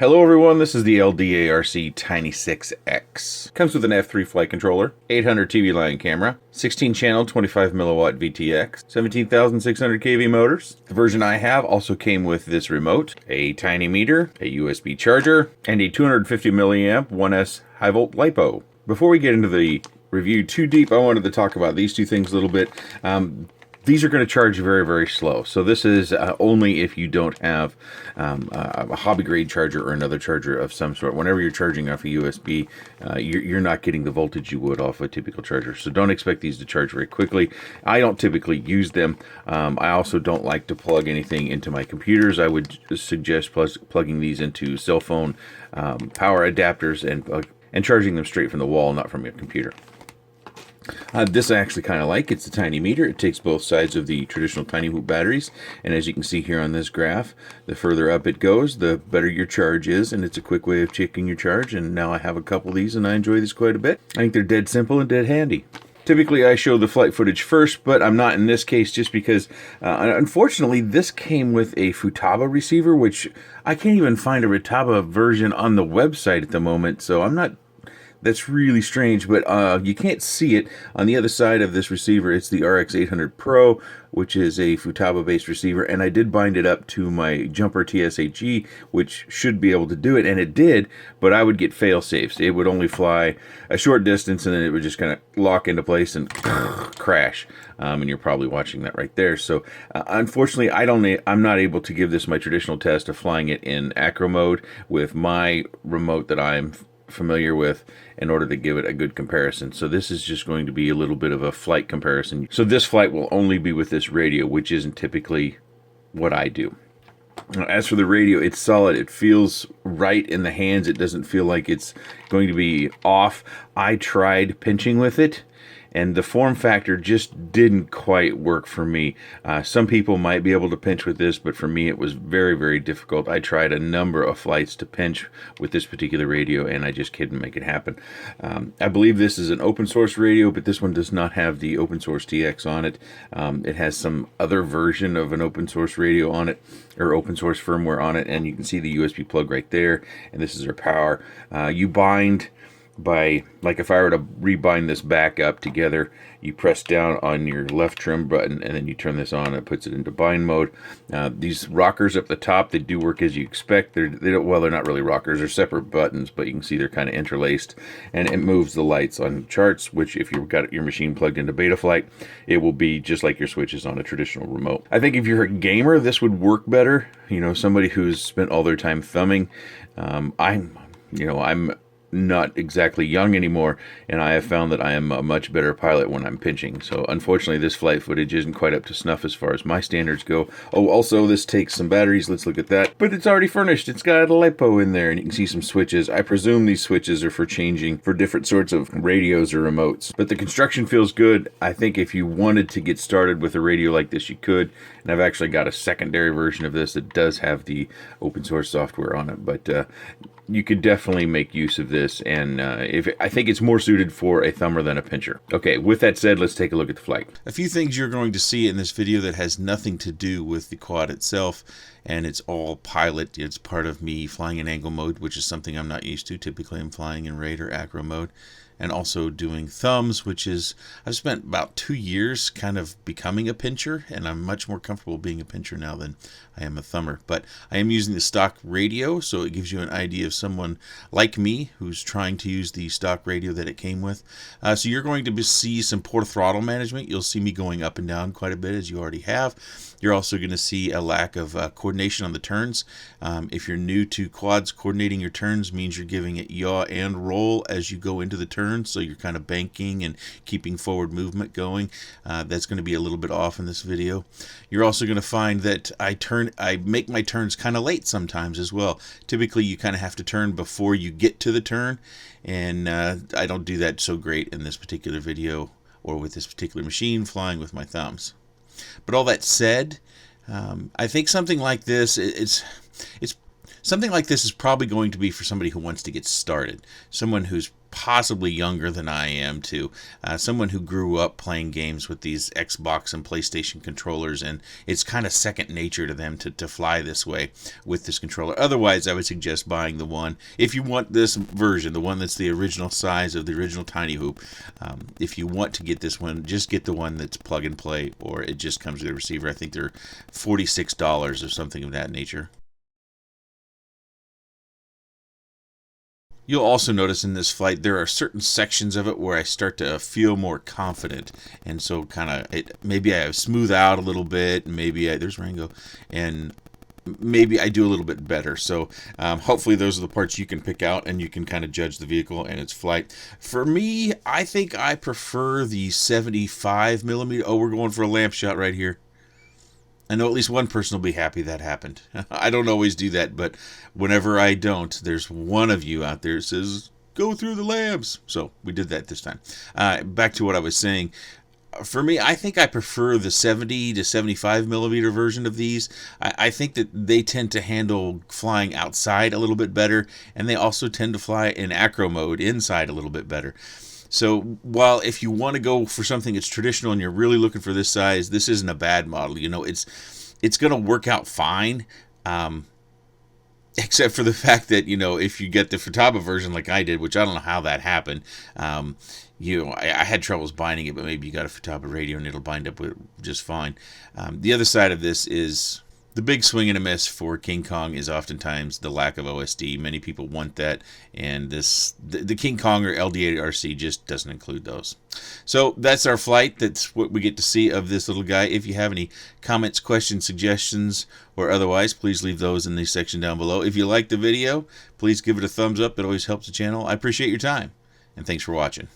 Hello everyone, this is the LDARC Tiny 6X. Comes with an F3 flight controller, 800 TV line camera, 16 channel 25 milliwatt VTX, 17,600 kV motors. The version I have also came with this remote, a tiny meter, a USB charger, and a 250 milliamp 1S high volt LiPo. Before we get into the review too deep, I wanted to talk about these two things a little bit. These are going to charge very, very slow. So this is only if you don't have a hobby grade charger or another charger of some sort. Whenever you're charging off a USB, you're not getting the voltage you would off a typical charger. So don't expect these to charge very quickly. I don't typically use them. I also don't like to plug anything into my computers. I would suggest plugging these into cell phone power adapters and charging them straight from the wall, not from your computer. This I actually kind of like. It's a tiny meter. It takes both sides of the traditional tiny hoop batteries, and as you can see here on this graph, the further up it goes, the better your charge is, and it's a quick way of checking your charge. And now I have a couple of these, and I enjoy these quite a bit. I think they're dead simple and dead handy. Typically I show the flight footage first, but I'm not in this case just because, unfortunately, this came with a Futaba receiver, which I can't even find a Futaba version on the website at the moment, so I'm not... That's really strange, but you can't see it. On the other side of this receiver, it's the RX800 Pro, which is a Futaba-based receiver, and I did bind it up to my Jumper TSHE, which should be able to do it, and it did, but I would get fail-safes. It would only fly a short distance, and then it would just kind of lock into place and crash, and you're probably watching that right there. So, unfortunately, I'm not able to give this my traditional test of flying it in acro mode with my remote that I'm familiar with in order to give it a good comparison. So this is just going to be a little bit of a flight comparison. So this flight will only be with this radio, which isn't typically what I do. As for the radio, it's solid. It feels right in the hands. It doesn't feel like it's going to be off. I tried pinching with it, and the form factor just didn't quite work for me. Some people might be able to pinch with this, but for me it was very, very difficult. I tried a number of flights to pinch with this particular radio, and I just couldn't make it happen. I believe this is an open source radio, but this one does not have the open source TX on it. It has some other version of an open source radio on it, or open source firmware on it, and you can see the USB plug right there, and this is our power. You bind by, like if I were to rebind this back up together, you press down on your left trim button and then you turn this on and it puts it into bind mode. These rockers up the top, they do work as you expect. They're not really rockers, they're separate buttons, but you can see they're kind of interlaced, and it moves the lights on charts, which if you've got your machine plugged into Betaflight, it will be just like your switches on a traditional remote. I think if you're a gamer, this would work better. You know, somebody who's spent all their time thumbing. I'm not exactly young anymore, and I have found that I am a much better pilot when I'm pinching. So unfortunately this flight footage isn't quite up to snuff as far as my standards go. Oh, also this takes some batteries. Let's look at that. But it's already furnished. It's got a LiPo in there, and you can see some switches. I presume these switches are for changing for different sorts of radios or remotes. But the construction feels good. I think if you wanted to get started with a radio like this, you could. And I've actually got a secondary version of this that does have the open source software on it. But you could definitely make use of this, and I think it's more suited for a thumber than a pincher. Okay, with that said, let's take a look at the flight. A few things you're going to see in this video that has nothing to do with the quad itself, and it's all pilot. It's part of me flying in angle mode, which is something I'm not used to. Typically I'm flying in RAID or acro mode, and also doing thumbs, which is, I've spent about 2 years kind of becoming a pincher, and I'm much more comfortable being a pincher now than I am a thumber. But I am using the stock radio, so it gives you an idea of someone like me who's trying to use the stock radio that it came with. So you're going to see some poor throttle management. You'll see me going up and down quite a bit, as you already have. You're also going to see a lack of coordination on the turns. If you're new to quads, coordinating your turns means you're giving it yaw and roll as you go into the turn, so you're kind of banking and keeping forward movement going. That's going to be a little bit off in this video. You're also going to find that I make my turns kind of late sometimes as well. Typically you kind of have to turn before you get to the turn, and I don't do that so great in this particular video or with this particular machine flying with my thumbs. But all that said, I think something like this, it's Something like this is probably going to be for somebody who wants to get started, someone who's possibly younger than I am too, someone who grew up playing games with these Xbox and PlayStation controllers, and it's kind of second nature to them to fly this way with this controller. Otherwise, I would suggest buying the one, if you want this version, the one that's the original size of the original Tiny Hoop. If you want to get this one, just get the one that's plug and play, or it just comes with a receiver. I think they're $46 or something of that nature. You'll also notice in this flight there are certain sections of it where I start to feel more confident, and so maybe I smooth out a little bit, and there's Rango, and maybe I do a little bit better. So hopefully those are the parts you can pick out, and you can kind of judge the vehicle and its flight. For me, I think I prefer the 75 millimeter. Oh, we're going for a lamp shot right here. I know at least one person will be happy that happened. I don't always do that, but whenever I don't, there's one of you out there that says, go through the lamps. So we did that this time. Back to what I was saying. For me, I think I prefer the 70 to 75 millimeter version of these. I think that they tend to handle flying outside a little bit better, and they also tend to fly in acro mode inside a little bit better. So while if you want to go for something that's traditional and you're really looking for this size, this isn't a bad model. You know, it's going to work out fine, except for the fact that, you know, if you get the Futaba version like I did, which I don't know how that happened, I had troubles binding it, but maybe you got a Futaba radio and it'll bind up with just fine. The other side of this is the big swing and a miss for King Kong is oftentimes the lack of OSD. Many people want that, and the King Kong or LDARC just doesn't include those. So that's our flight. That's what we get to see of this little guy. If you have any comments, questions, suggestions, or otherwise, please leave those in the section down below. If you liked the video, please give it a thumbs up. It always helps the channel. I appreciate your time, and thanks for watching.